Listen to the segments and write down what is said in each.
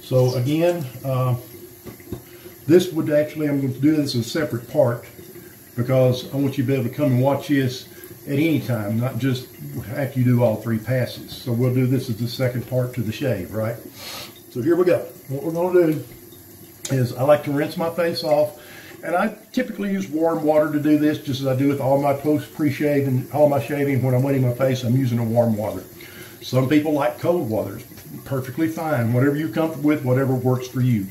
So again, this would actually, I'm going to do this as a separate part because I want you to be able to come and watch this at any time, not just after you do all 3 passes. So we'll do this as the second part to the shave, right? So here we go. What we're going to do is I like to rinse my face off, and I typically use warm water to do this, just as I do with all my pre-shave and all my shaving. When I'm wetting my face, I'm using a warm water. Some people like cold water. It's perfectly fine. Whatever you're comfortable with, whatever works for you.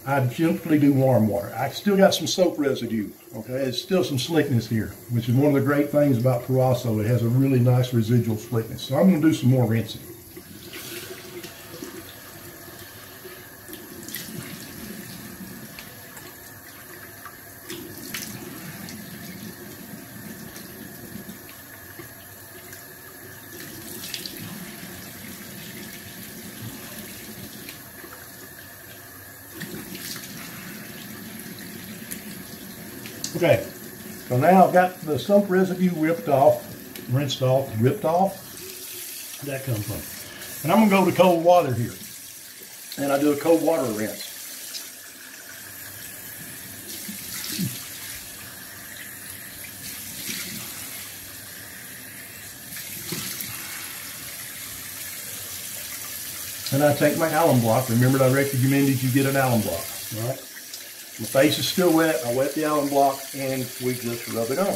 I generally do warm water. I still got some soap residue, okay? There's still some slickness here, which is one of the great things about Purasso. It has a really nice residual slickness. So I'm going to do some more rinsing. Okay, so now I've got the soap residue rinsed off. That comes from. And I'm going to go to cold water here. And I do a cold water rinse. And I take my alum block. Remember, I recommended you get an alum block, right? My face is still wet. I wet the alum block and we just rub it on.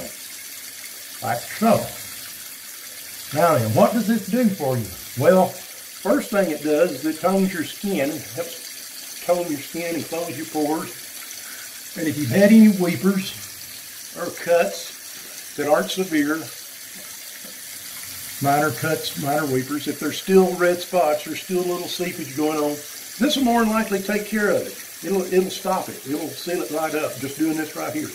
Like so. Now then, what does this do for you? Well, first thing it does is it tones your skin. It helps tone your skin and close your pores. And if you've had any weepers or cuts that aren't severe, minor cuts, minor weepers, if there's still red spots or still a little seepage going on, this will more than likely take care of it. It'll stop it. It'll seal it right up, just doing this right here.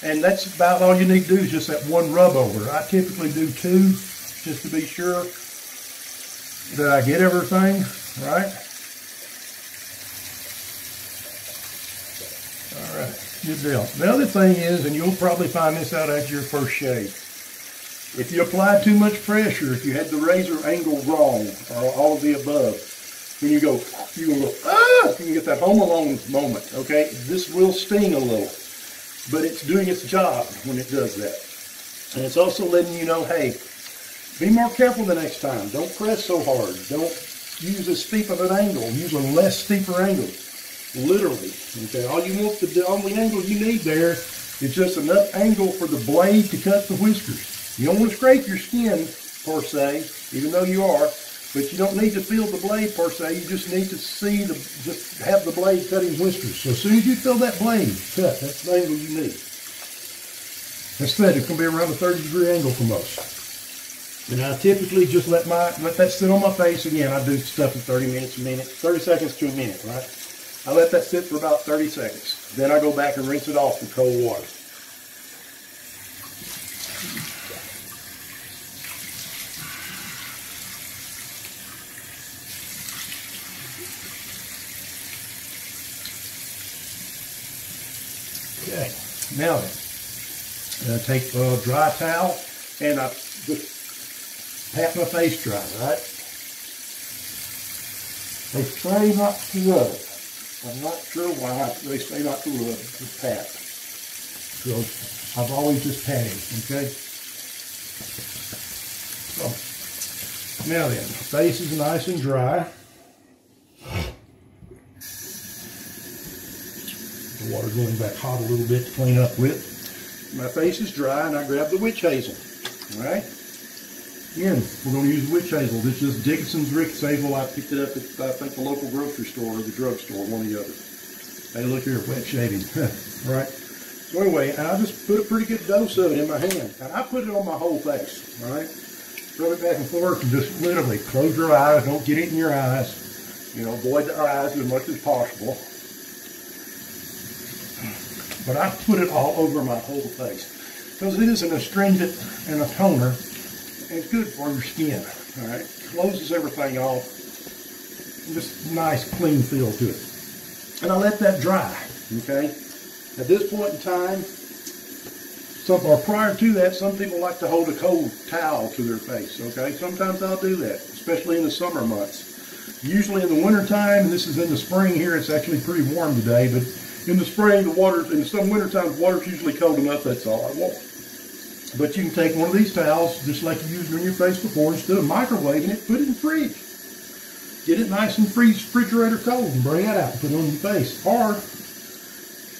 And that's about all you need to do is just that one rub over. I typically do 2, just to be sure that I get everything, right? All right, good deal. The other thing is, and you'll probably find this out after your first shave, if you apply too much pressure, if you had the razor angle wrong, or all of the above, when you go, ah, you can get that Home Alone moment, okay? This will sting a little, but it's doing its job when it does that. And it's also letting you know, hey, be more careful the next time. Don't press so hard. Don't use as steep of an angle. Use a less steeper angle, literally, okay? All you want to do, all the angle you need there is just enough angle for the blade to cut the whiskers. You don't want to scrape your skin, per se, even though you are, but you don't need to feel the blade per se. You just need to see just have the blade cutting whiskers. So as soon as you feel that blade cut, that's the angle you need. Instead, it's going to be around a 30-degree angle for most. And I typically just let that sit on my face. Again, I do stuff in 30 seconds to a minute, right? I let that sit for about 30 seconds. Then I go back and rinse it off with cold water. Okay, now then, take a dry towel and I just pat my face dry, right? They say not to rub. I'm not sure why they say not to rub, just pat. So I've always just patted, okay? So, now then, the face is nice and dry. The water going back hot a little bit to clean up with. My face is dry and I grab the witch hazel. Alright? Again, we're going to use witch hazel. This is Dickinson's Rick's hazel. I picked it up at, I think, the local grocery store or the drugstore, one or the other. Hey, look here, wet shaving. Alright? So anyway, and I just put a pretty good dose of it in my hand. And I put it on my whole face. Alright? Rub it back and forth and just literally close your eyes. Don't get it in your eyes. You know, avoid the eyes as much as possible. But I put it all over my whole face because it is an astringent and a toner, and it's good for your skin. All right, closes everything off. Just nice, clean feel to it. And I let that dry. Okay. At this point in time, or prior to that, some people like to hold a cold towel to their face. Okay. Sometimes I'll do that, especially in the summer months. Usually in the winter time, and this is in the spring here, it's actually pretty warm today, but in the spring, the water, in some winter times, the water's usually cold enough, that's all I want. But you can take one of these towels, just like you used on your face before, instead of microwaving it, put it in the fridge. Get it nice and refrigerator cold and bring it out and put it on your face. Or,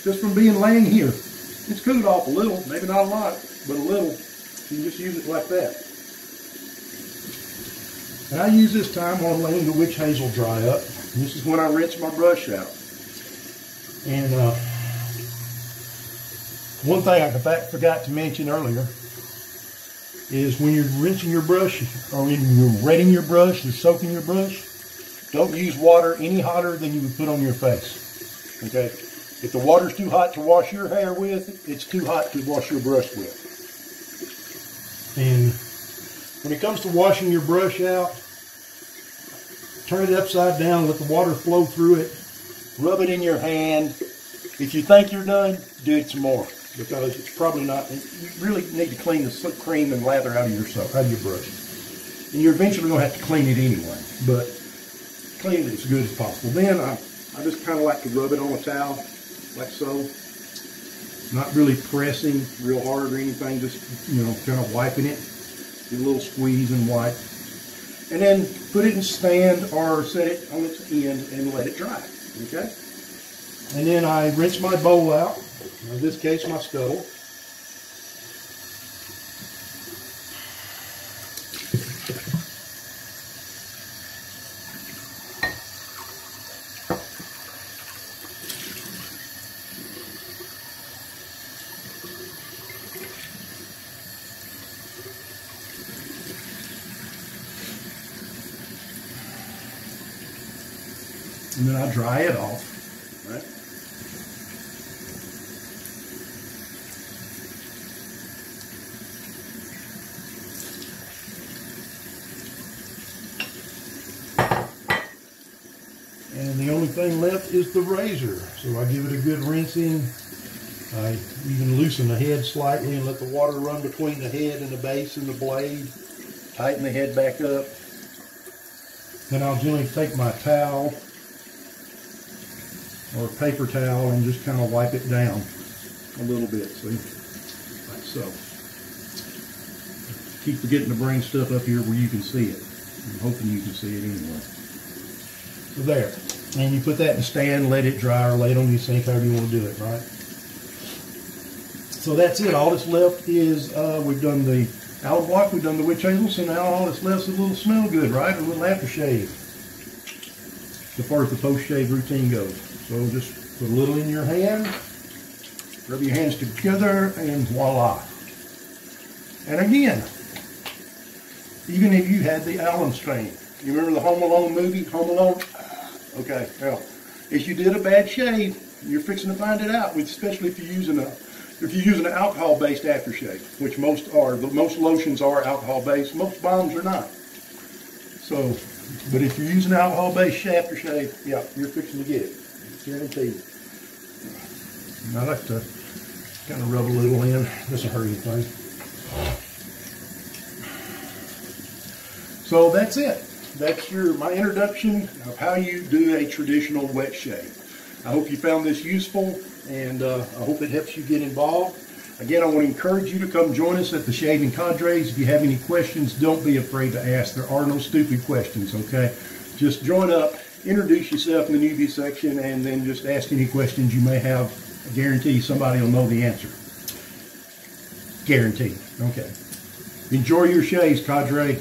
just from being laying here, it's cooled off a little, maybe not a lot, but a little. You can just use it like that. And I use this time while I'm letting the witch hazel dry up. And this is when I rinse my brush out. And one thing I forgot to mention earlier is when you're rinsing your brush, or when you're wetting your brush, you're soaking your brush, don't use water any hotter than you would put on your face. Okay? If the water's too hot to wash your hair with, it's too hot to wash your brush with. And when it comes to washing your brush out, turn it upside down, let the water flow through it, rub it in your hand. If you think you're done, do it some more, because it's probably not. You really need to clean the cream and lather out of your brush. And you're eventually going to have to clean it anyway, but clean it as good as possible. Then I just kind of like to rub it on a towel, like so. Not really pressing real hard or anything, just, you know, kind of wiping it. Give a little squeeze and wipe. And then put it in stand or set it on its end and let it dry. Okay? And then I rinse my bowl out, in this case my scuttle. And then I dry it off, right? And the only thing left is the razor. So I give it a good rinsing. I even loosen the head slightly and let the water run between the head and the base and the blade. Tighten the head back up. Then I'll generally take my towel or a paper towel and just kind of wipe it down a little bit, see? Like so. Keep forgetting to bring stuff up here where you can see it. I'm hoping you can see it anyway. So there. And you put that in the stand, let it dry, or lay it on your sink, however you want to do it, right? So that's it. All that's left is, we've done the outer block, we've done the witch hazel, so now all that's left is a little smell good, right? A little aftershave. As far as the post-shave routine goes. So just put a little in your hand, rub your hands together, and voila. And again, even if you had the alum stain, you remember the Home Alone movie, Home Alone? Okay, well, if you did a bad shave, you're fixing to find it out, especially if you're using an alcohol-based aftershave, which most are. Most lotions are alcohol-based, most balms are not. So, but if you're using alcohol-based aftershave, yeah, you're fixing to get it. Guaranteed. And I like to kind of rub a little in. Doesn't hurt anything. So that's it. That's my introduction of how you do a traditional wet shave. I hope you found this useful, and I hope it helps you get involved. Again, I want to encourage you to come join us at the Shaving Cadres. If you have any questions, don't be afraid to ask. There are no stupid questions, okay? Just join up, introduce yourself in the newbie section, and then just ask any questions you may have. I guarantee somebody will know the answer. Guaranteed. Okay. Enjoy your shaves, Cadre.